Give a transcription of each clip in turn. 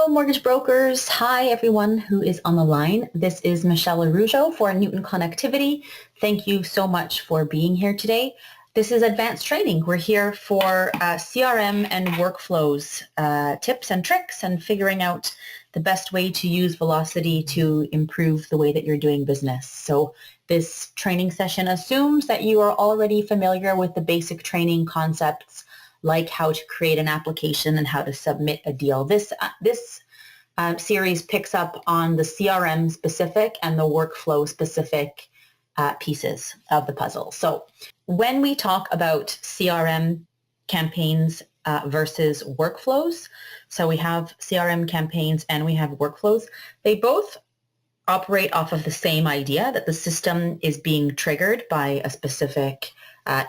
mortgage brokers. Hi, everyone who is on the line. This is Michelle Araujo for Newton Connectivity. Thank you so much for being here today. This is advanced training. We're here for CRM and workflows tips and tricks and figuring out the best way to use Velocity to improve the way that you're doing business. So this training session assumes that you are already familiar with the basic training concepts, like how to create an application and how to submit a deal. This series picks up on the CRM specific and the workflow specific pieces of the puzzle. So when we talk about CRM campaigns versus workflows, so we have CRM campaigns and we have workflows, they both operate off of the same idea that the system is being triggered by a specific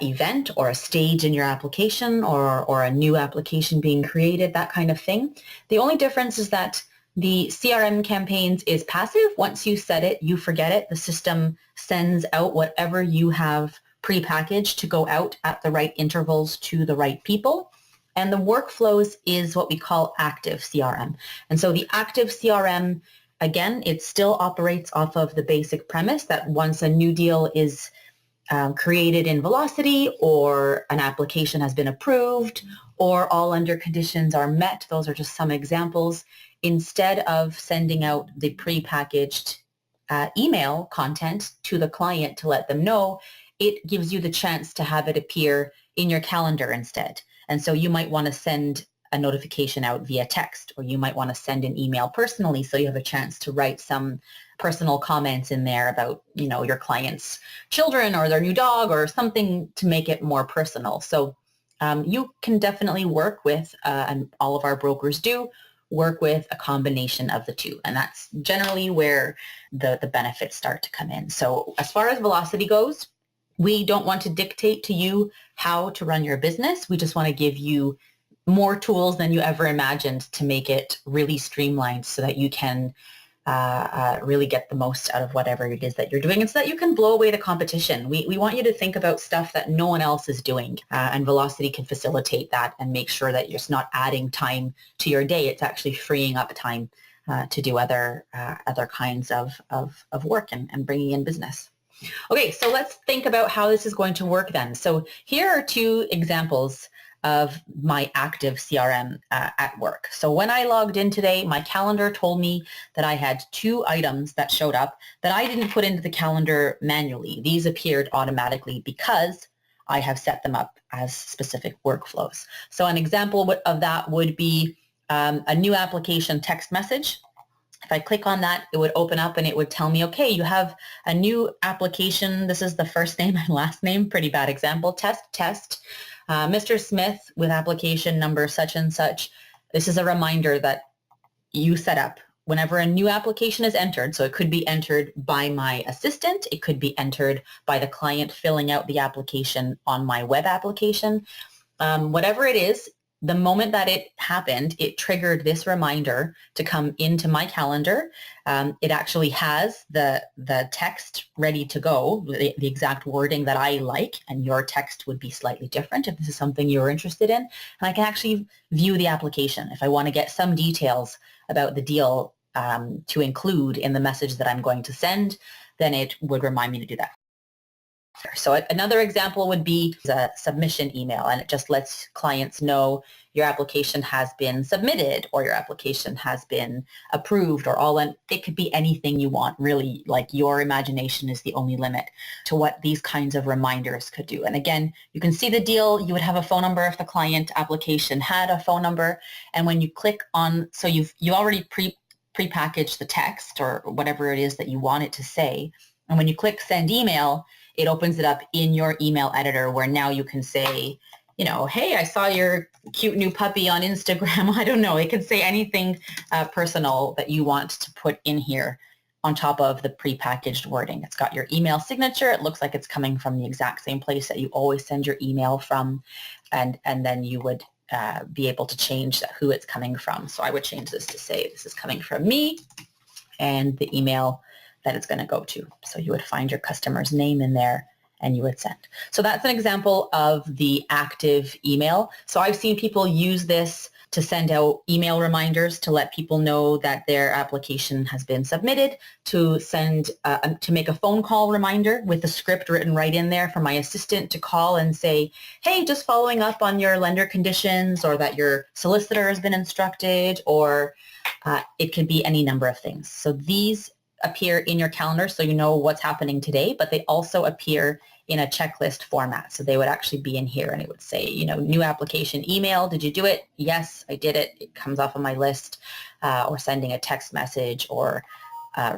event or a stage in your application or a new application being created, that kind of thing. The only difference is that the CRM campaigns is passive. Once you set it, you forget it. The system sends out whatever you have prepackaged to go out at the right intervals to the right people. And the workflows is what we call active CRM. And so the active CRM, again, it still operates off of the basic premise that once a new deal is created in Velocity or an application has been approved or all under conditions are met, those are just some examples, instead of sending out the prepackaged email content to the client to let them know, it gives you the chance to have it appear in your calendar instead. And so you might want to send a notification out via text, or you might want to send an email personally so you have a chance to write some personal comments in there about, you know, your client's children or their new dog or something to make it more personal. So you can definitely work with, and all of our brokers do, work with a combination of the two. And that's generally where the benefits start to come in. So as far as Velocity goes, we don't want to dictate to you how to run your business. We just want to give you more tools than you ever imagined to make it really streamlined so that you can really get the most out of whatever it is that you're doing and so that you can blow away the competition. We want you to think about stuff that no one else is doing, and Velocity can facilitate that and make sure that you're just not adding time to your day. It's actually freeing up time to do other kinds of work and bringing in business. Okay, so let's think about how this is going to work then. So here are two examples of my active CRM at work. So when I logged in today, my calendar told me that I had 2 items that showed up that I didn't put into the calendar manually. These appeared automatically because I have set them up as specific workflows. So an example of that would be a new application text message. If I click on that, it would open up and it would tell me, okay, you have a new application. This is the first name and last name, pretty bad example, test. Mr. Smith with application number such and such. This is a reminder that you set up whenever a new application is entered. So it could be entered by my assistant. It could be entered by the client filling out the application on my web application. Whatever it is, the moment that it happened, it triggered this reminder to come into my calendar. It actually has the text ready to go, the exact wording that I like, and your text would be slightly different if this is something you're interested in. And I can actually view the application. If I want to get some details about the deal to include in the message that I'm going to send, then it would remind me to do that. So another example would be a submission email, and it just lets clients know your application has been submitted or your application has been approved or all, and it could be anything you want, really. Like, your imagination is the only limit to what these kinds of reminders could do. And again, you can see the deal. You would have a phone number if the client application had a phone number, and when you click on, so you already prepackaged the text or whatever it is that you want it to say, and when you click send email, it opens it up in your email editor where now you can say, you know, hey, I saw your cute new puppy on Instagram. I don't know. It could say anything personal that you want to put in here on top of the prepackaged wording. It's got your email signature. It looks like it's coming from the exact same place that you always send your email from. And then you would be able to change who it's coming from. So I would change this to say this is coming from me and the email that it's going to go to. So you would find your customer's name in there and you would send. So that's an example of the active email. So I've seen people use this to send out email reminders to let people know that their application has been submitted, to send, to make a phone call reminder with the script written right in there for my assistant to call and say, hey, just following up on your lender conditions, or that your solicitor has been instructed, or it could be any number of things. So these appear in your calendar so you know what's happening today, but they also appear in a checklist format. So they would actually be in here, and it would say, new application email. Did you do it? Yes, I did it. It comes off of my list, or sending a text message, or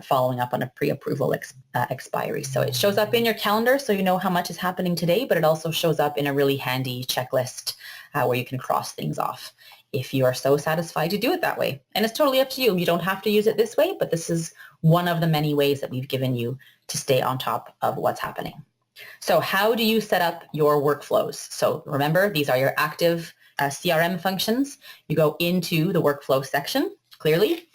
following up on a pre-approval expiry. So it shows up in your calendar so you know how much is happening today, but it also shows up in a really handy checklist where you can cross things off if you are so satisfied to do it that way. And it's totally up to you. You don't have to use it this way, but this is one of the many ways that we've given you to stay on top of what's happening. So how do you set up your workflows? So remember, these are your active CRM functions. You go into the workflow section, clearly.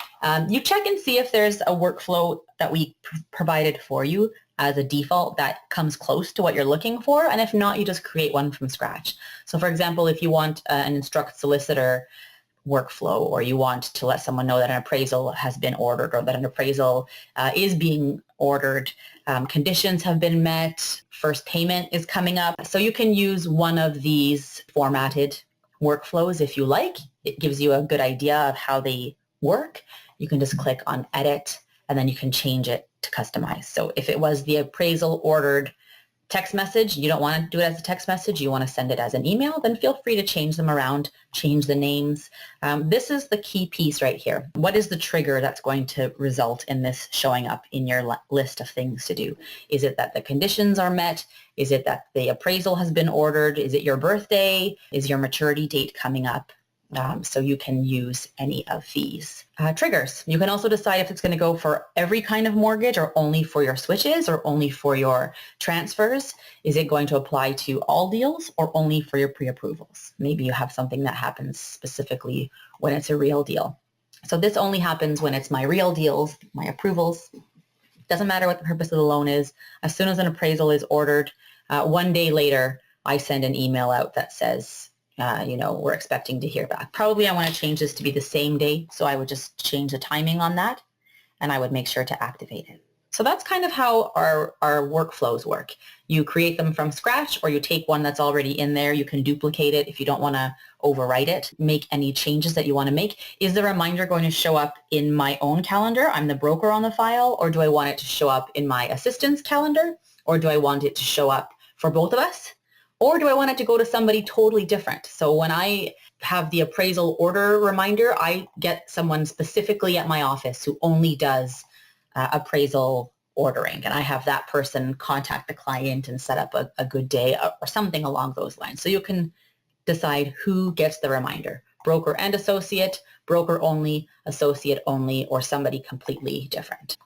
You check and see if there's a workflow that we provided for you as a default that comes close to what you're looking for. And if not, you just create one from scratch. So for example, if you want an instruct solicitor workflow, or you want to let someone know that an appraisal has been ordered, or that an appraisal is being ordered, conditions have been met, first payment is coming up. So you can use one of these formatted workflows if you like. It gives you a good idea of how they work. You can just click on edit, and then you can change it to customize. So if it was the appraisal ordered text message, you don't want to do it as a text message, you want to send it as an email, then feel free to change them around, change the names. This is the key piece right here. What is the trigger that's going to result in this showing up in your list of things to do? Is it that the conditions are met? Is it that the appraisal has been ordered? Is it your birthday? Is your maturity date coming up? So you can use any of these triggers. You can also decide if it's going to go for every kind of mortgage, or only for your switches, or only for your transfers. Is it going to apply to all deals, or only for your pre-approvals? Maybe you have something that happens specifically when it's a real deal. So this only happens when it's my real deals, my approvals. Doesn't matter what the purpose of the loan is. As soon as an appraisal is ordered, 1 day later, I send an email out that says, we're expecting to hear back. Probably I want to change this to be the same day, so I would just change the timing on that, and I would make sure to activate it. So that's kind of how our workflows work. You create them from scratch, or you take one that's already in there. You can duplicate it if you don't want to overwrite it, make any changes that you want to make. Is the reminder going to show up in my own calendar? I'm the broker on the file, or do I want it to show up in my assistant's calendar, or do I want it to show up for both of us? Or do I want it to go to somebody totally different? So when I have the appraisal order reminder, I get someone specifically at my office who only does appraisal ordering, and I have that person contact the client and set up a good day, or something along those lines. So you can decide who gets the reminder: broker and associate, broker only, associate only, or somebody completely different.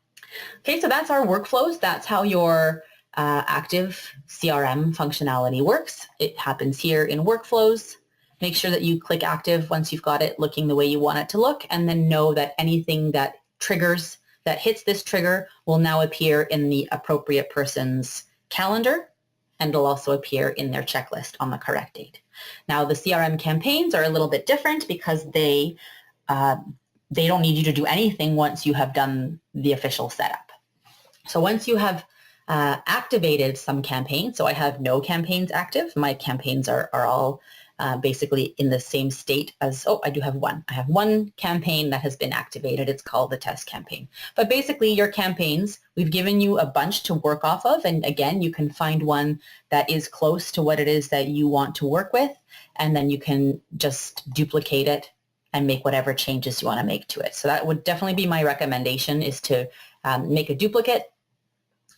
Okay, so that's our workflows. That's how your active CRM functionality works. It happens here in workflows. Make sure that you click active once you've got it looking the way you want it to look, and then know that anything that triggers, that hits this trigger, will now appear in the appropriate person's calendar, and it'll also appear in their checklist on the correct date. Now the CRM campaigns are a little bit different because they don't need you to do anything once you have done the official setup. So once you have activated some campaigns, so I have no campaigns active. My campaigns are all basically in the same state as, I do have one. I have one campaign that has been activated. It's called the test campaign. But basically your campaigns, we've given you a bunch to work off of. And again, you can find one that is close to what it is that you want to work with. And then you can just duplicate it and make whatever changes you want to make to it. So that would definitely be my recommendation, is to make a duplicate.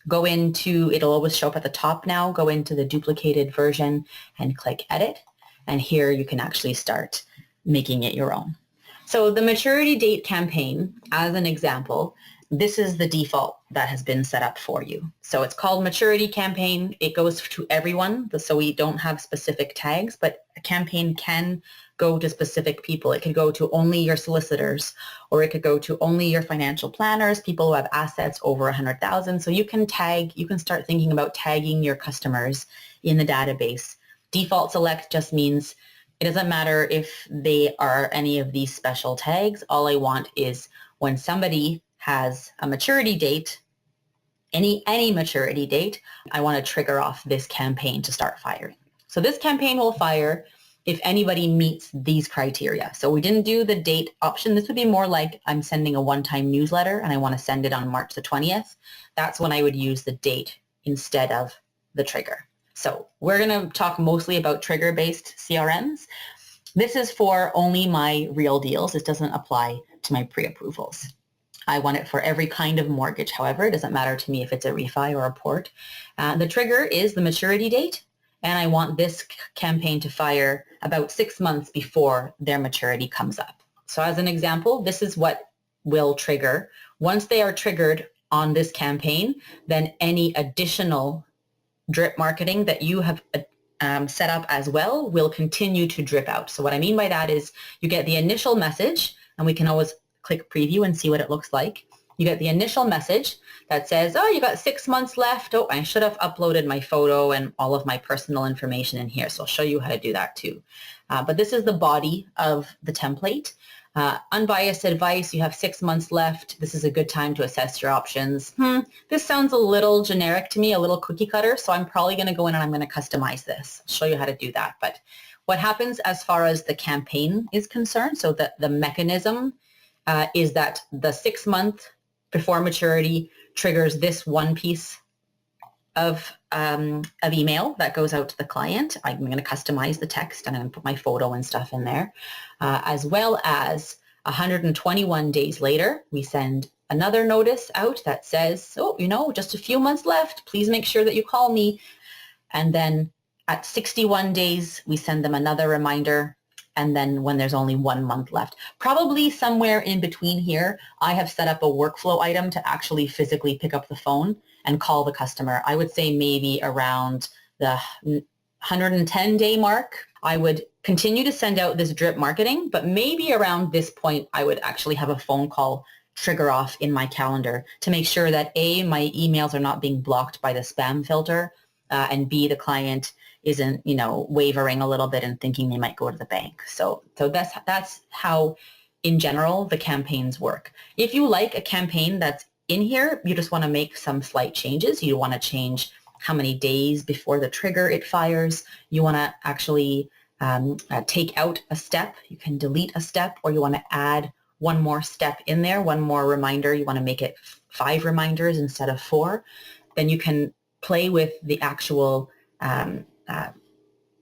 Go into, it'll always show up at the top now, go into the duplicated version and click edit. And here you can actually start making it your own. So the maturity date campaign, as an example, this is the default that has been set up for you. So it's called maturity campaign. It goes to everyone, so we don't have specific tags, but a campaign can go to specific people. It could go to only your solicitors, or it could go to only your financial planners, people who have assets over 100,000. So you can tag, you can start thinking about tagging your customers in the database. Default select just means It doesn't matter if they are any of these special tags. All I want is when somebody has a maturity date, any maturity date, I want to trigger off this campaign to start firing. So this campaign will fire if anybody meets these criteria. So we didn't do the date option. This would be more like I'm sending a one-time newsletter and I want to send it on March the 20th. That's when I would use the date instead of the trigger. So we're going to talk mostly about trigger-based CRMs. This is for only my real deals. This doesn't apply to my pre-approvals. I want it for every kind of mortgage. However, it doesn't matter to me if it's a refi or a port. The trigger is the maturity date, and I want this campaign to fire about 6 months before their maturity comes up. So as an example, this is what will trigger. Once they are triggered on this campaign, then any additional drip marketing that you have set up as well will continue to drip out. So what I mean by that is you get the initial message, and we can always click preview and see what it looks like. You get the initial message that says, oh, you got 6 months left. Oh, I should have uploaded my photo and all of my personal information in here. So I'll show you how to do that too. But this is the body of the template. Unbiased advice, you have 6 months left. This is a good time to assess your options. This sounds a little generic to me, a little cookie cutter. So I'm probably going to go in and I'm going to customize this. I'll show you how to do that. But what happens as far as the campaign is concerned, so the mechanism is that the 6 month before maturity triggers this one piece of email that goes out to the client. I'm going to customize the text and I'm going to put my photo and stuff in there, as well as 121 days later, we send another notice out that says, oh, just a few months left. Please make sure that you call me. And then at 61 days, we send them another reminder. And then when there's only 1 month left, probably somewhere in between here, I have set up a workflow item to actually physically pick up the phone and call the customer. I would say maybe around the 110 day mark, I would continue to send out this drip marketing, but maybe around this point, I would actually have a phone call trigger off in my calendar to make sure that A, my emails are not being blocked by the spam filter, and B, the client isn't, wavering a little bit and thinking they might go to the bank. So that's how, in general, the campaigns work. If you like a campaign that's in here, you just want to make some slight changes. You want to change how many days before the trigger it fires. You want to actually take out a step. You can delete a step, or you want to add one more step in there, one more reminder. You want to make it 5 reminders instead of 4. Then you can play with the actual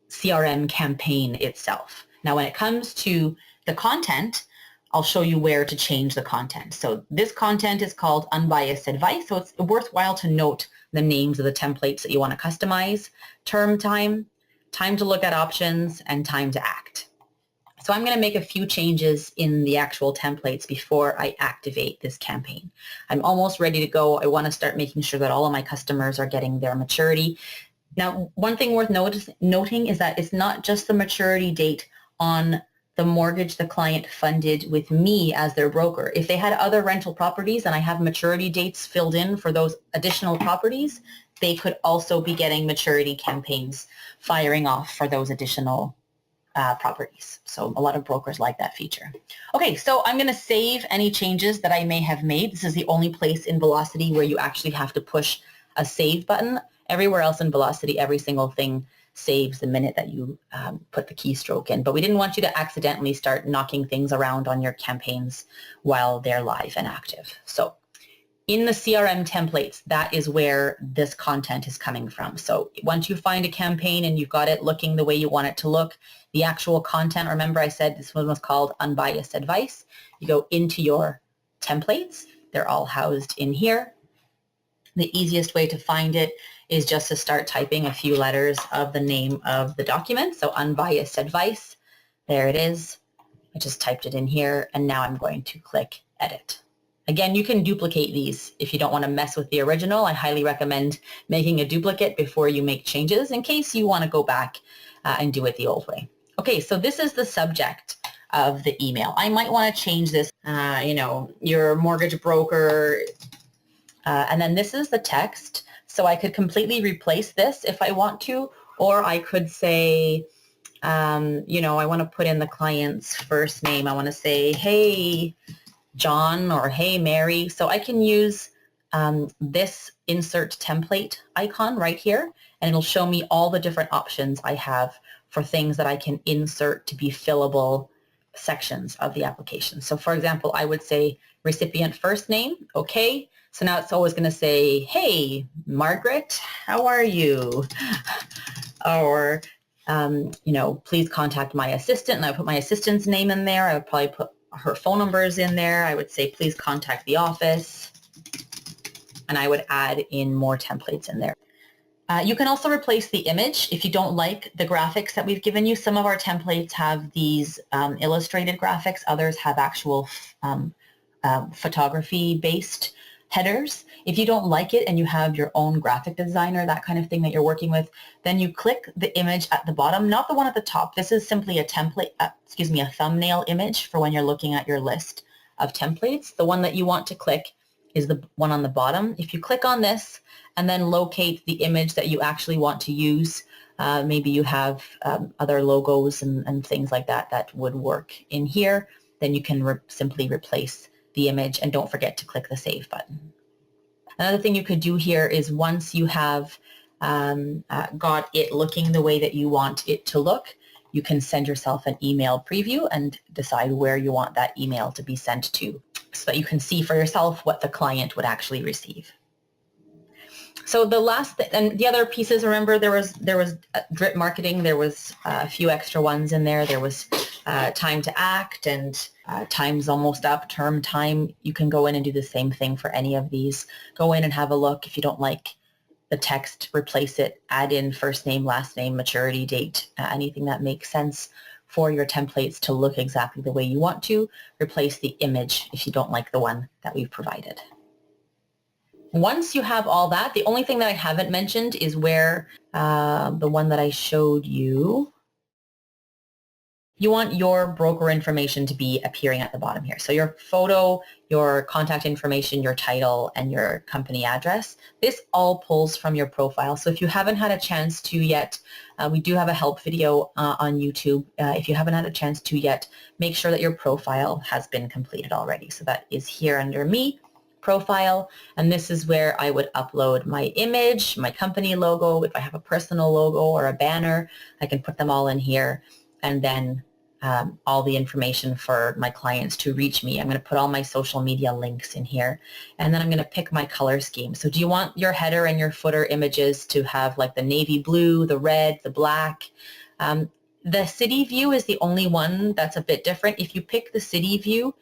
CRM campaign itself. Now, when it comes to the content, I'll show you where to change the content. So this content is called unbiased advice. So it's worthwhile to note the names of the templates that you want to customize: term time, time to look at options, and time to act. So I'm going to make a few changes in the actual templates before I activate this campaign. I'm almost ready to go. I want to start making sure that all of my customers are getting their maturity. Now, one thing worth noting is that it's not just the maturity date on the mortgage the client funded with me as their broker. If they had other rental properties and I have maturity dates filled in for those additional properties, they could also be getting maturity campaigns firing off for those additional properties. So a lot of brokers like that feature. Okay, so I'm going to save any changes that I may have made. This is the only place in Velocity where you actually have to push a save button. Everywhere else in Velocity, every single thing saves the minute that you put the keystroke in. But we didn't want you to accidentally start knocking things around on your campaigns while they're live and active. So in the CRM templates, that is where this content is coming from. So once you find a campaign and you've got it looking the way you want it to look, the actual content, remember I said this one was called unbiased advice. You go into your templates. They're all housed in here. The easiest way to find it is just to start typing a few letters of the name of the document. So unbiased advice, there it is. I just typed it in here, and now I'm going to click edit. Again, you can duplicate these if you don't want to mess with the original. I highly recommend making a duplicate before you make changes in case you want to go back and do it the old way. Okay, so this is the subject of the email. I might want to change this, your mortgage broker, and then this is the text. So I could completely replace this if I want to, or I could say, I want to put in the client's first name. I want to say, hey, John, or hey, Mary. So I can use this insert template icon right here, and it'll show me all the different options I have for things that I can insert to be fillable sections of the application. So for example, I would say recipient first name. Okay. So now it's always going to say, hey, Margaret, how are you? Or, please contact my assistant. And I put my assistant's name in there. I would probably put her phone numbers in there. I would say, please contact the office. And I would add in more templates in there. You can also replace the image if you don't like the graphics that we've given you. Some of our templates have these illustrated graphics. Others have actual photography-based headers. If you don't like it and you have your own graphic designer, that kind of thing that you're working with, then you click the image at the bottom, not the one at the top. This is simply a template, a thumbnail image for when you're looking at your list of templates. The one that you want to click is the one on the bottom. If you click on this and then locate the image that you actually want to use, maybe you have other logos and things like that that would work in here, then you can simply replace the image, and don't forget to click the Save button. Another thing you could do here is once you have got it looking the way that you want it to look, you can send yourself an email preview and decide where you want that email to be sent to so that you can see for yourself what the client would actually receive. So the last and the other pieces, remember there was drip marketing. There was a few extra ones in there. There was time to act and time's almost up, term time. You can go in and do the same thing for any of these. Go in and have a look. If you don't like the text, replace it, add in first name, last name, maturity date, anything that makes sense for your templates to look exactly the way you want to. Replace the image if you don't like the one that we've provided. Once you have all that, the only thing that I haven't mentioned is where the one that I showed you, you want your broker information to be appearing at the bottom here. So your photo, your contact information, your title, and your company address. This all pulls from your profile. So if you haven't had a chance to yet, we do have a help video on YouTube. If you haven't had a chance to yet, make sure that your profile has been completed already. So that is here under Me, Profile, and this is where I would upload my image, my company logo. If I have a personal logo or a banner, I can put them all in here, and then all the information for my clients to reach me. I'm going to put all my social media links in here, and then I'm going to pick my color scheme. So do you want your header and your footer images to have like the navy blue, the red, the black? The city view is the only one that's a bit different. If you pick the city view,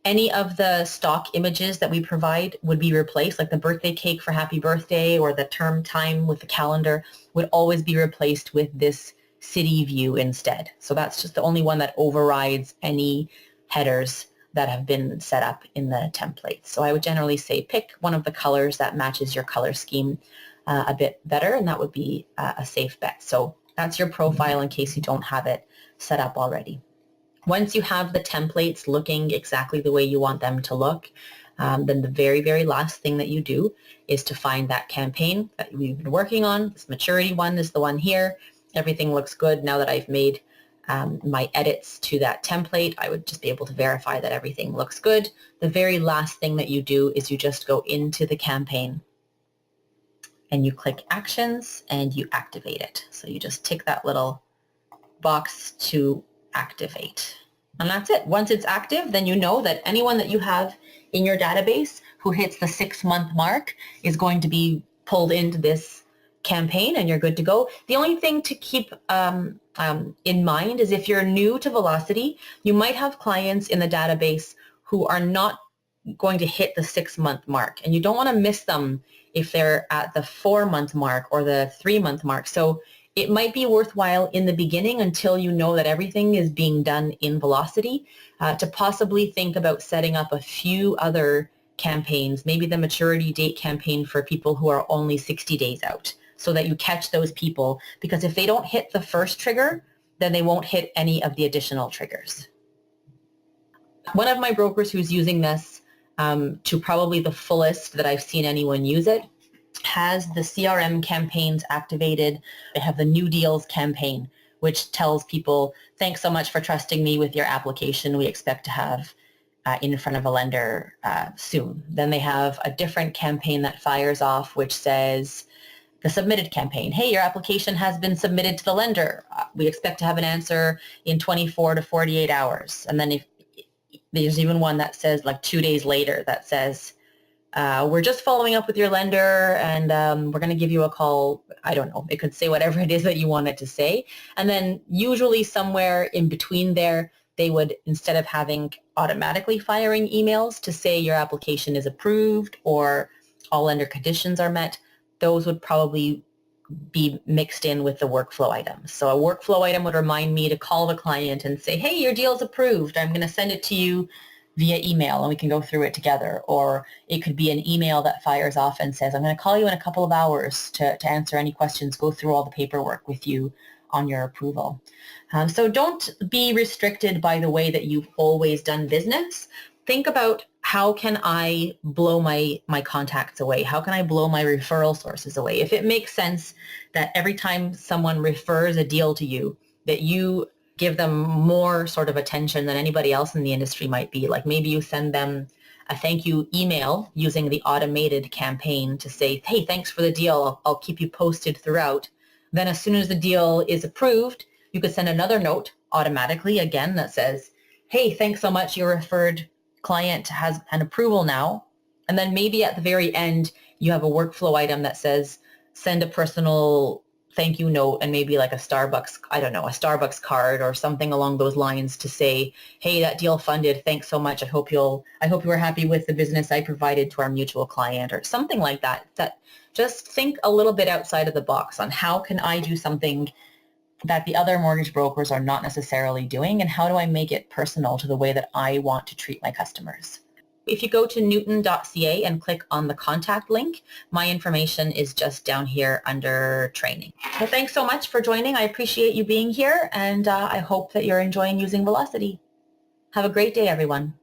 any of the stock images that we provide would be replaced, like the birthday cake for happy birthday or the term time with the calendar would always be replaced with this city view instead. So that's just the only one that overrides any headers that have been set up in the template. So I would generally say pick one of the colors that matches your color scheme a bit better, and that would be a safe bet. So that's your profile in case you don't have it set up already. Once you have the templates looking exactly the way you want them to look, then the very, very last thing that you do is to find that campaign that we've been working on. This maturity one is the one here. Everything looks good. Now that I've made my edits to that template, I would just be able to verify that everything looks good. The very last thing that you do is you just go into the campaign and you click Actions and you activate it. So you just tick that little box to activate. And that's it. Once it's active, then you know that anyone that you have in your database who hits the 6-month mark is going to be pulled into this campaign, and you're good to go. The only thing to keep in mind is if you're new to Velocity, you might have clients in the database who are not going to hit the 6-month mark, and you don't want to miss them if they're at the 4-month mark or the 3-month mark. So it might be worthwhile in the beginning, until you know that everything is being done in Velocity, to possibly think about setting up a few other campaigns, maybe the maturity date campaign for people who are only 60 days out, so that you catch those people, because if they don't hit the first trigger, then they won't hit any of the additional triggers. One of my brokers who's using this to probably the fullest that I've seen anyone use it has the CRM campaigns activated. They have the new deals campaign, which tells people, thanks so much for trusting me with your application. We expect to have in front of a lender soon. Then they have a different campaign that fires off, which says, the submitted campaign. Hey, your application has been submitted to the lender. We expect to have an answer in 24 to 48 hours. And then if there's even one that says like 2 days later that says, we're just following up with your lender and we're going to give you a call. I don't know. It could say whatever it is that you want it to say. And then usually somewhere in between there, they would, instead of having automatically firing emails to say your application is approved or all lender conditions are met, those would probably be mixed in with the workflow items. So a workflow item would remind me to call the client and say, hey, your deal's approved. I'm going to send it to you via email and we can go through it together. Or it could be an email that fires off and says, I'm going to call you in a couple of hours to answer any questions, go through all the paperwork with you on your approval. So don't be restricted by the way that you've always done business. Think about, how can I blow my contacts away? How can I blow my referral sources away? If it makes sense that every time someone refers a deal to you, that you give them more sort of attention than anybody else in the industry might be. Like maybe you send them a thank you email using the automated campaign to say, hey, thanks for the deal. I'll keep you posted throughout. Then as soon as the deal is approved, you could send another note automatically again that says, hey, thanks so much. Your referred client has an approval now. And then maybe at the very end, you have a workflow item that says, send a personal thank you note and maybe like a Starbucks, I don't know, a Starbucks card or something along those lines to say, hey, that deal funded. Thanks so much. I hope you were happy with the business I provided to our mutual client or something like that. That just think a little bit outside of the box on how can I do something that the other mortgage brokers are not necessarily doing, and how do I make it personal to the way that I want to treat my customers. If you go to newton.ca and click on the contact link, my information is just down here under training. Well, thanks so much for joining. I appreciate you being here, and I hope that you're enjoying using Velocity. Have a great day, everyone.